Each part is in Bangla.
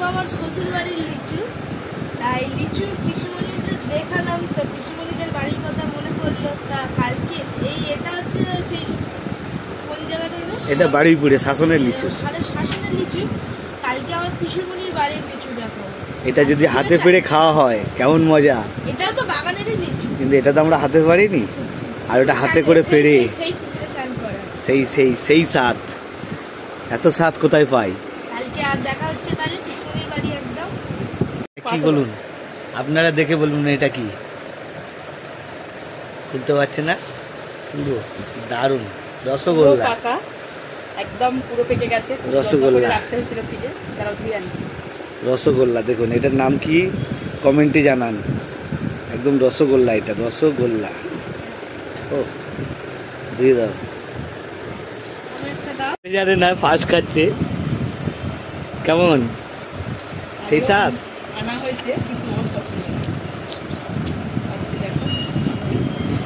আমার শ্বশুর বাড়ির লিচু, তাই লিচু পিসিমণিদের দেখালাম। তো পিসিমণিদের বাড়ির কথা মনে পড়লো। তা কালকে এটা হচ্ছে সেই কোন জায়গাটা, এটা বারুইপুরে শাসনের লিচু, শাসনের লিচু। কালকে আমার পিসিমণির বাড়ির লিচু দেখাবো। এটা যদি হাতে পেড়ে খাওয়া হয় কেমন মজা। এটাও তো বাগানেরই লিচু, কিন্তু এটা তো আমরা হাতে পারিনি, আর ওটা হাতে করে পেড়ে সেই সেই সেই স্বাদ, এত স্বাদ কোথায় পাই। কালকে আর দেখা হচ্ছে তাহলে পিসিমণির বাড়ি একদম। কি বলুন আপনারা, দেখে বলুন এটা কি, বুঝতে পারছেন না? পুরো দারুণ রসগোল্লা, একদম পুরো পেকে গেছে। রসগোল্লা রাখতে হয়েছিল ফ্রিজে, তারাও ধুয়ে আনি। রসগোল্লা দেখুন, এটার নাম কি কমেন্টে জানান। একদম রসগোল্লা, এটা রসগোল্লা। ও দিয়ে দাও, জানে না ফার্স্ট খাচ্ছে কেমন সেই স্বাদ। আনা হয়েছে কিন্তু ওর পছন্দ।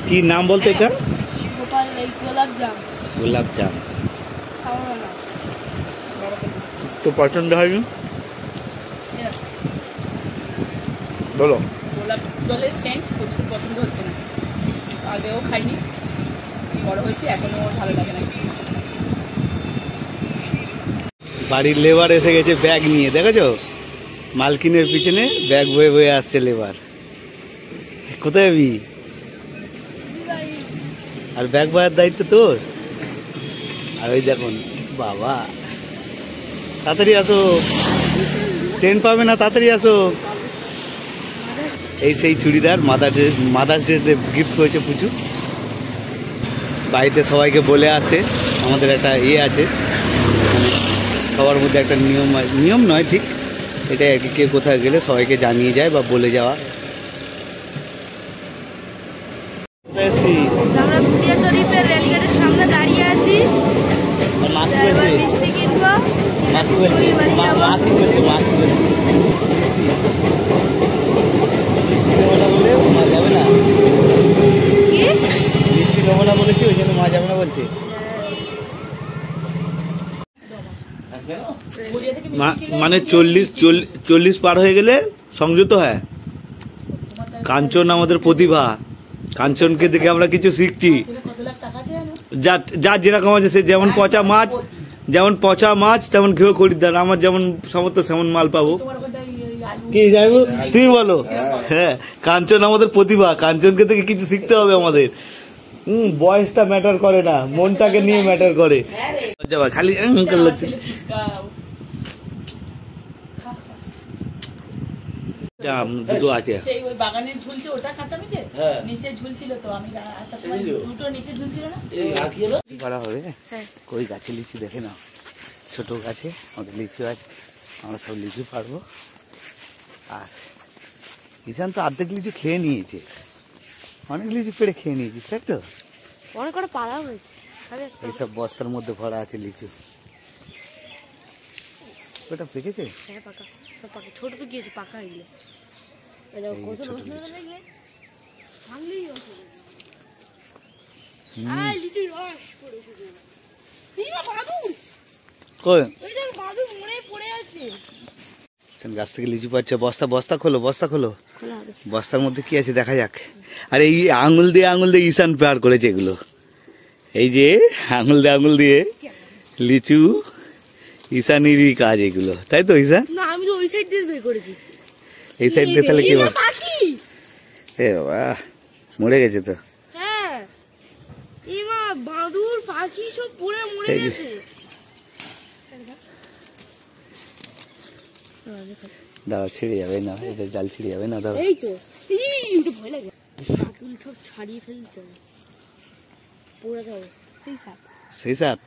কি নাম বলতো এটা? গোলাপ জাম। তো পছন্দ হয়নি বলো? গোলাপ জলের সেন্ট প্রচুর পছন্দ হচ্ছে না, আগেও খাইনি, বড় হয়েছে এখনো ভালো লাগে না। বাড়ির লেবার এসে গেছে ব্যাগ নিয়ে, দেখেছো? মালকিনের পিছনে ব্যাগ বয়ে বয়ে আসছে লেবার। কোথায় যাবি? আর ব্যাগ বয়ার দায়িত্ব তোর। আর ওই দেখুন বাবা, তাড়াতাড়ি আসো, ট্রেন পাবে না, তাড়াতাড়ি আসো। এই সেই চুড়িদার মাদার্স ডেতে গিফট করেছে পুচু। বাড়িতে সবাইকে বলে আসে, আমাদের একটা আছে, সবার মধ্যে একটা নিয়ম নয় ঠিক, এটা আর কি, কে কোথায় গেলে সবাইকে জানিয়ে যায় বা বলে যাওয়া। আমরা ফুটিয়া শরীফের রেলগেটের সামনে দাঁড়িয়ে আছি। মিষ্টি কিনবো। মিষ্টি নেবো না বলে মা যাবে না, মিষ্টি নেবো না বলেছি, ওই জন্য মা যাবে না বলছে। মানে 40 পার হয়ে গেলে সংযুক্ত হয়। কাঞ্চন আমাদের প্রতিভা, কাঞ্চনকে দেখে আমরা কিছু শিখছি। যা যেরকম আছে, সে যেমন পচা মাছ তেমন ঘেউ খরিদ্দার। আমার যেমন সামর্থ্য সেমন মাল পাবো। কি যাইবো তুমি বলো? হ্যাঁ, কাঞ্চন আমাদের প্রতিভা, কাঞ্চনকে দেখে কিছু শিখতে হবে আমাদের। বয়সটা ম্যাটার করে না, মনটাকে নিয়ে ম্যাটার করে। খালি দুটো আছে, সেই ওই বাগানের ঝুলছে, ওটা কাঁচা মিঠে নিচে ঝুলছিল। তো আমি আসার সময় দুটো নিচে ঝুলছিল না, করা হবে। কই গাছে লিচু দেখে নাও, ছোট গাছে আমাদের লিচু আছে, আমরা সব লিচু পারবো। আর ঈশান তো অর্ধেক লিচু খেয়ে নিয়েছে, অনেক লিচু পেড়ে খেয়ে নিয়েছিস, তাই তো? অনেক করে পাড়া হয়েছে। এইসব বস্তার মধ্যে ভরা আছে লিচু। ওটা পেকেছে? হ্যাঁ পাকা, সব পাকা, ছোট তো গিয়েছে পাকা এগুলো। গাছ থেকে লিচু পাচ্ছে, বস্তা খোলো, বস্তার মধ্যে কি আছে দেখা যাক। আর এই আঙুল দিয়ে ঈশান পার করেছে এগুলো। এই যে আঙুল দিয়ে লিচু ঈশানেরই কাজ এগুলো, তাই তো ঈশান? না, আমি তো ওই সাইড দিয়ে বের করেছি। এই সাইড দিয়ে তাহলে কি বল? এ বাবা, মরে গেছে তো। হ্যাঁ, এমা বাদুর পাখি সব পুরো মরে গেছে। দাঁড়া, ছিঁড়ে যাবে না, এটা জাল ছিঁড়ে যাবে না। দাঁড়া, এই তো ওটা ভয় লাগে, বাদুর সব ছাড়িয়ে ফেলতে হবে, পড়ে যাবে। সেই সাথ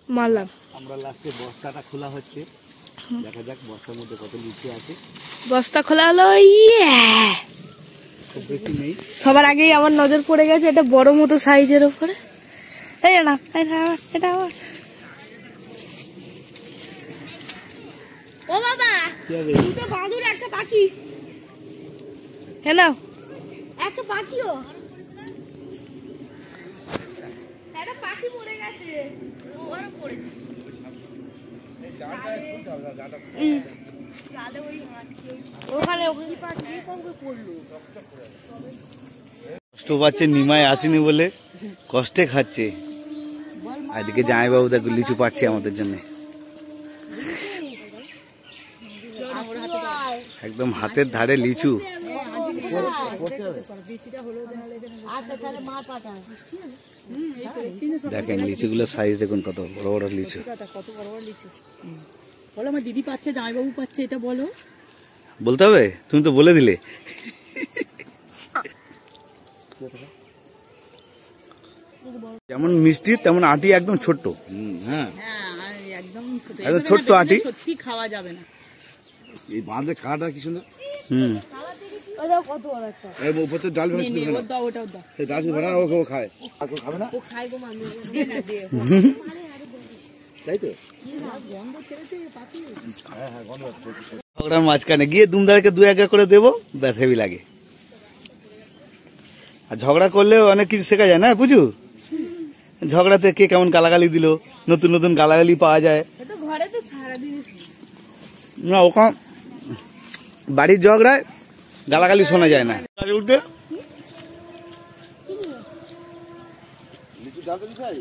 মারলাম। আমরা লাস্টে বস্তাটা খোলা হচ্ছে, দেখা যাক বস্তার মধ্যে কত লিচু আছে। বস্তা খোলা হলো। বেশি নেই। সবার আগেই আমার নজর পড়ে গেছে এটা বড় মতো সাইজের উপরে। এই না, এটা আমার। ও বাবা, দুটো বাদুর একটা পাখি। হ্যাঁ না, একটা পাখিও, একটা পাখি মরে গেছে। ওরা পড়েছে। ওখানে কষ্ট পাচ্ছে, নিমাই আসেনি বলে কষ্টে খাচ্ছে। এদিকে জামাইবাবু দেখো লিচু পাচ্ছে আমাদের জন্য, একদম হাতের ধারে লিচু। দেখেন লিচুগুলোর সাইজ দেখুন, কত বড় বড় লিচু। বলো আমার দিদি পাচ্ছে, জামাইবাবু পাচ্ছে, এটা বলো। বলতে হবে, তুমি তো বলে দিলে। যেমন মিষ্টি তেমন আটি একদম ছোট্ট। হ্যাঁ একদম ছোট্ট আটি, সত্যি খাওয়া যাবে না। এই বাঁধে কাটা কি সুন্দর। কত বড় একটা এই উপর তো ডাল ভরা ছিল না, দাও ওটাও দাও। সেই ডাল ভরা ও খায়, আর কেউ খাবে না, ও খাই গো মানুষ না দিয়ে। তাই তো। গন্ধ ছেড়েছে পাতি। হ্যাঁ হ্যাঁ গন্ধ হচ্ছে। ঝগড়ার মাঝখানে গিয়ে দুমদারকে দু একা করে দেবো, ব্যাস হেভি লাগে। আর ঝগড়া করলেও অনেক কিছু শেখা যায় না পুজু। ঝগড়াতে কে কেমন গালাগালি দিল, নতুন নতুন গালাগালি পাওয়া যায় ঘরে তো সারাদিন না। ওখান বাড়ির ঝগড়ায় গালাগালি শোনা যায় না। উঠে লিচু ডাল তো খাই।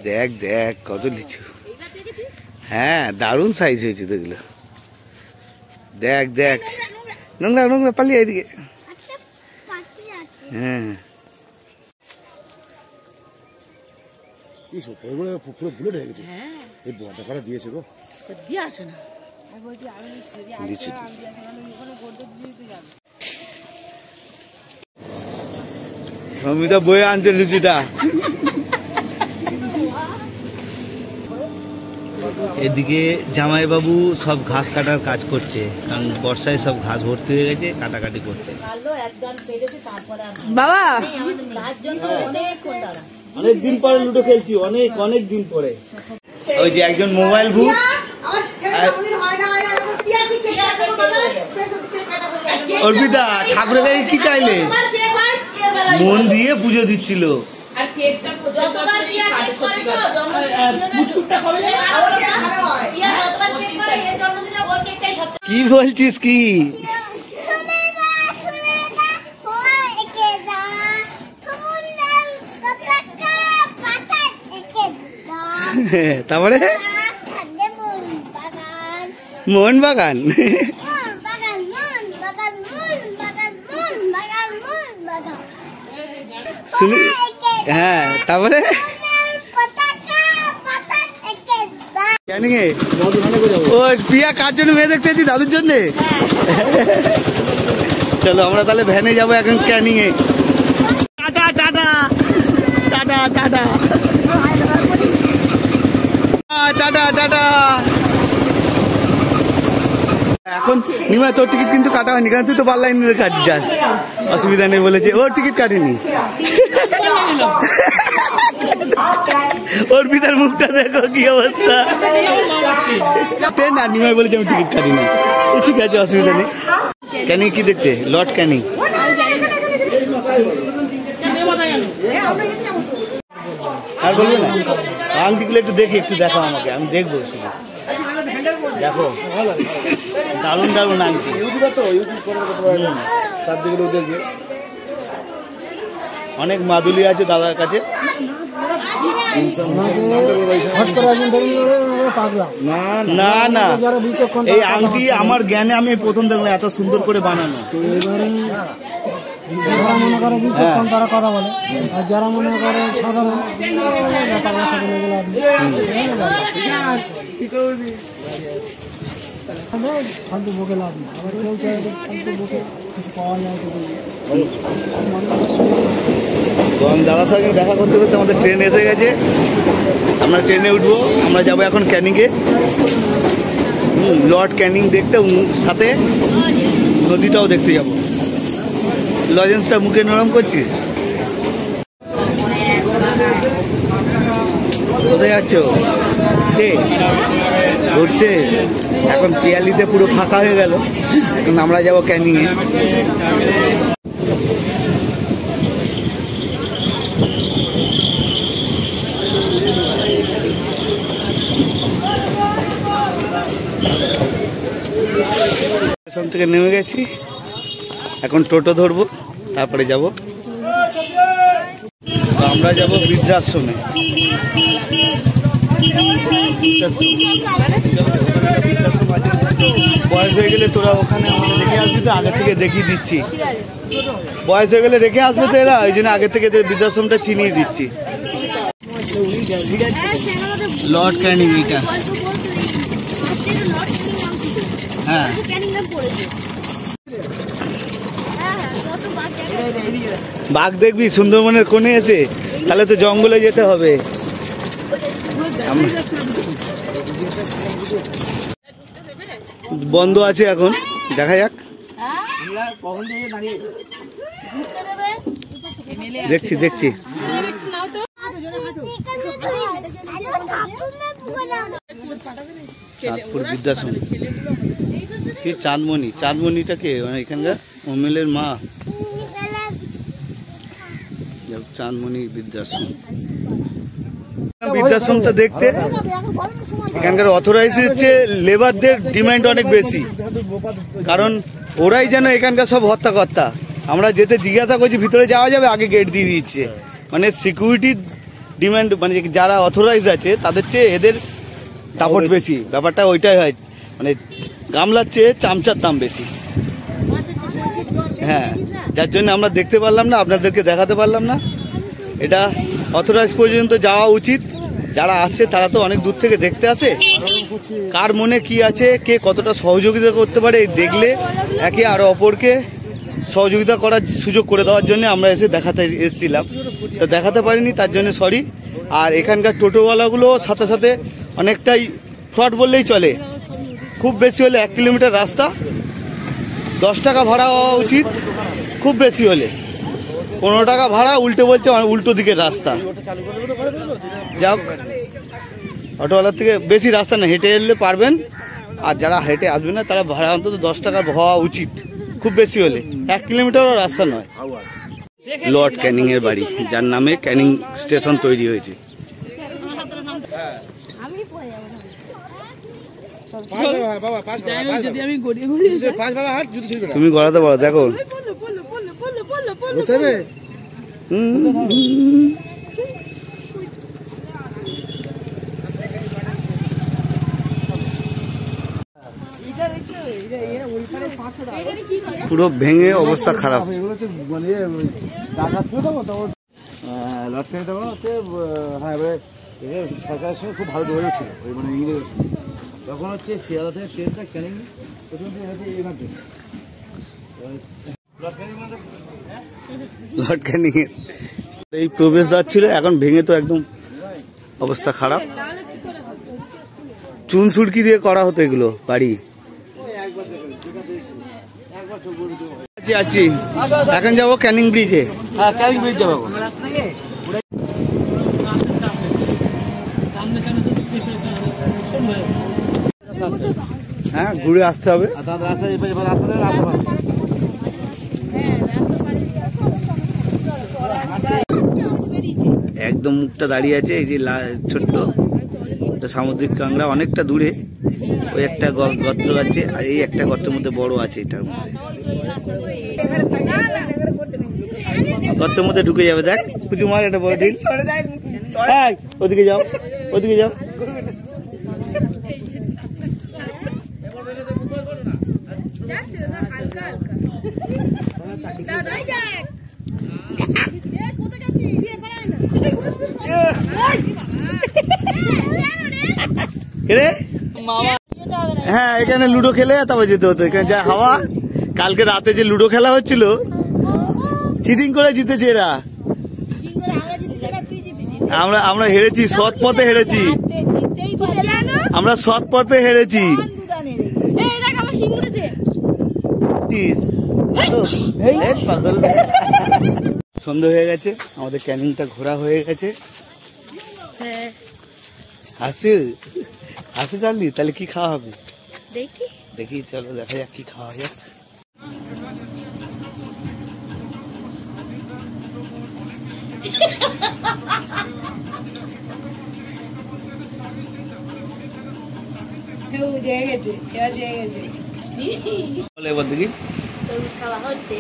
দেখ দেখ কত লিচু। হ্যাঁ দারুণ সাইজ হয়েছে তো এগুলো। দেখ দেখ, নোংরা নোংরা পালিয়ে এদিকে। হ্যাঁ পুরো বুলেট হয়ে গেছে। এই বড় করা দিয়েছে গো, দিয়ে আসো না। লিচু সমিতা বয়ে আনছে লিচুটা। এদিকে জামাইবাবু সব ঘাস কাটার কাজ করছে, কারণ বর্ষায় সব ঘাস ভর্তি হয়ে গেছে, কাটাকাটি করছে। বাবা অনেক দিন পরে লুডো খেলছি, অনেক অনেক দিন পরে। ওই যে একজন মোবাইল ভূত, অর্পিতা ঠাকুরের কাছে কি চাইলে? মন দিয়ে পুজো দিচ্ছিল। কি বলছিস কি? তারপরে মোহন বাগান। শুনি হ্যাঁ, তারপরে ও প্রিয়া কার জন্য মেয়ে দেখতে এসেছি? দাদুর জন্য। চলো আমরা তাহলে ভ্যানে যাবো এখন ক্যানিং এ। Tata tata tata tata tata tata. এখন নিমা তোর টিকিট কিন্তু কাটা হয়নি, কারণ তুই তো পাল্লাই নিয়ে কাটি যাস, অসুবিধা নেই বলেছে। ওর টিকিট কাটেনি। ওর পিতার মুখটা দেখো কি অবস্থা। না নিমাই বলেছে আমি টিকিট কাটিনি। ঠিক আছে অসুবিধা নেই। ক্যানিং কি দেখতে? লর্ড ক্যানিং। আর বলবে না আংটিগুলো একটু দেখি, একটু দেখাও আমাকে, আমি দেখবো শুধু। দেখো দারুণ দারুণ আংটি। অনেক মাদুলি আছে দাদার কাছে। না না এই আংটি আমার জ্ঞানে আমি প্রথম দেখলাম, এত সুন্দর করে বানানো। যারা মনে করে বিচক্ষণ তারা কথা বলে, আর যারা মনে করে সাধারণ ফালতু বকে লাভ নেই। আবার কেউ চাই ফালতু বকে কিছু পাওয়া যায় তো দাদার সঙ্গে দেখা করতে করতে আমাদের ট্রেন এসে গেছে। আমরা ট্রেনে উঠবো, আমরা যাবো এখন ক্যানিংয়ে। লর্ড ক্যানিং দেখতে, সাথে নদীটাও দেখতে যাবো। লজেন্সটা মুখে নরম করছিস? কোথায় যাচ্ছ? ঘুরছে। এখন পিয়ালিতে পুরো ফাঁকা হয়ে গেল, এখন আমরা যাবো ক্যানিংয়ে। স্টেশন থেকে নেমে গেছি, এখন টোটো ধরবো, তারপরে যাব। আমরা যাব বৃদ্ধাশ্রমে। বয়স হয়ে গেলে তোরা ওখানে আমাদের রেখে আসবি তো, আগে থেকে দেখিয়ে দিচ্ছি। বয়স হয়ে গেলে রেখে আসবে তো এরা, ওই জন্য আগে থেকে বৃদ্ধাশ্রমটা চিনিয়ে দিচ্ছি। লর্ড ক্যানিং এটা, হ্যাঁ বাঘ দেখবি সুন্দরবনের কোণে এসে, তাহলে তো জঙ্গলে যেতে হবে। বন্ধ আছে এখন, দেখা যাক। দেখছি দেখছি চাঁদপুর বৃদ্ধাশ্রম কি চাঁদমণি, চাঁদমণিটা কে এখানকার এমএলএর মা। চাঁদমণি বৃদ্ধাশ্রম, বৃদ্ধাশ্রমটা দেখতে এখানকার অথরাইজ হচ্ছে লেবারদের ডিমান্ড অনেক বেশি, কারণ ওরাই যেন এখানকার সব হত্যাকর্তা। আমরা যেতে জিজ্ঞাসা করছি ভিতরে যাওয়া যাবে, আগে গেট দিয়ে দিচ্ছে। মানে সিকিউরিটি ডিমান্ড, মানে যারা অথরাইজ আছে তাদের চেয়ে এদের দাপট বেশি, ব্যাপারটা ওইটাই হয়। মানে গামলার চেয়ে চামচার দাম বেশি। হ্যাঁ, যার জন্য আমরা দেখতে পারলাম না, আপনাদেরকে দেখাতে পারলাম না। এটা অথরাইজ পর্যন্ত যাওয়া উচিত। যারা আসছে তারা তো অনেক দূর থেকে দেখতে আসে, কার মনে কি আছে, কে কতটা সহযোগিতা করতে পারে দেখলে একে আরো অপরকে সহযোগিতা করার সুযোগ করে দেওয়ার জন্য আমরা এসে দেখাতে এসেছিলাম, তো দেখাতে পারিনি, তার জন্য সরি। আর এখানকার টোটোওয়ালাগুলো সাথে সাথে অনেকটাই ফ্রড বললেই চলে। খুব বেশি হলে 1 কিলোমিটার রাস্তা 10 টাকা ভাড়া হওয়া উচিত, খুব বেশি হলে 15 টাকা ভাড়া, উল্টে বলছে উল্টো দিকের রাস্তা। যাক, অটোওয়ালার থেকে বেশি রাস্তা না, হেঁটে এলে পারবেন। আর যারা হেঁটে আসবে না তারা ভাড়া অন্তত 10 টাকা হওয়া উচিত, খুব বেশি হলে 1 কিলোমিটারও রাস্তা নয়। লর্ড ক্যানিং এর বাড়ি, যার নামে ক্যানিং স্টেশন তৈরি হয়েছে। তুমি গড়াতে পারো, দেখো। পুরো ভেঙে অবস্থা খারাপ। সরকারের সঙ্গে খুব ভালো যোগাযোগ ছিল, ওই মানে ইংরেজ তখন হচ্ছে শিয়ালদা থেকে ট্রেনটা ক্যানিং লর্ড ক্যানিং এই প্রবেশদ্বার ছিল, এখন ভেঙে তো একদম অবস্থা খারাপ। চুন সুড়কি দিয়ে করা হতো এগুলো বাড়ি। আছি এখন যাবো ক্যানিং ব্রিজে। হ্যাঁ, ক্যানিং ব্রিজ যাবো। হ্যাঁ, ঘুরে আসতে হবে। একদম মুখটা দাঁড়িয়ে আছে, এই যে ছোট্ট সামুদ্রিক কাঁকড়া, অনেকটা দূরে ওই একটা গর্ত আছে, আর এই একটা গর্তের মধ্যে বড় আছে, এটার মধ্যে গর্তের মধ্যে ঢুকে যাবে। দেখ পুজো মার, একটা বড় ডিল। ওদিকে যাও, ওদিকে যাও। হ্যাঁ, এখানে লুডো খেলে তারপর যেতে হতো। এখানে যা হাওয়া, কালকে রাতে যে লুডো খেলা হচ্ছিল, চিটিং করে জিতেছে এরা। আমরা হেরেছি, সৎ পথে হেরেছি, আমরা সৎ পথে হেরেছি। সন্ধ্যা হয়ে গেছে, আমাদের ক্যানিংটা ঘোরা হয়ে গেছে। হাসি জানলি, তাহলে কি খাওয়া হবে দেখি, চলো দেখা যাক কি খাওয়া যাক। বলে এবার দেখি তরমুজ খাওয়া হচ্ছে।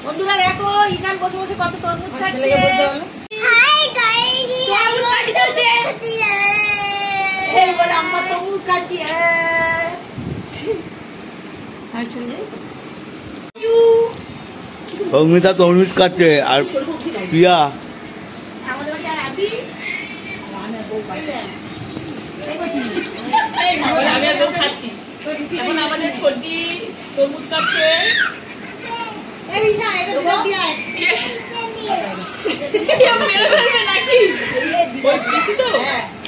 বন্ধুরা দেখো ঈশান বসে বসে কত তরমুজ খাচ্ছে। ছেলেকে বলতে হবে হাই গাইস, তরমুজ পার্টি চলছে। এই বলে আমরা তরমুজ খাচ্ছি। সৌমিতা তরমুজ কাটছে আর প্রিয়া আমাদের বাড়ি আবি এই বলে আমি আর বউ খাচ্ছি। এখন আমাদের ছোটি তরমুজ কাটছে। এই ঈশান এটা দিলে দিয়ে আয়। মেরে ফেলবে নাকি? ওই বেশি তো?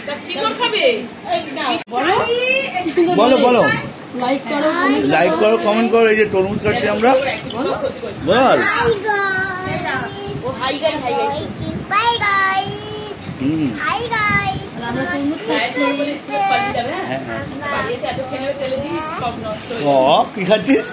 তা কি করে খাবে? এই দাও বলো বলো লাইক করো, লাইক করো কমেন্ট করো। এই যে তরমুজ কাটছি আমরা, বল। ও hi guys, hi guys, bye guys, hi guys. আমরা তরমুজ খাচ্ছি বলে স্কুল পালিয়ে যাবে। হ্যাঁ বাড়ি এসে এত খেয়ে নেবে ফেলে দিস, সব নষ্ট হয়ে ও কি খাচ্ছিস?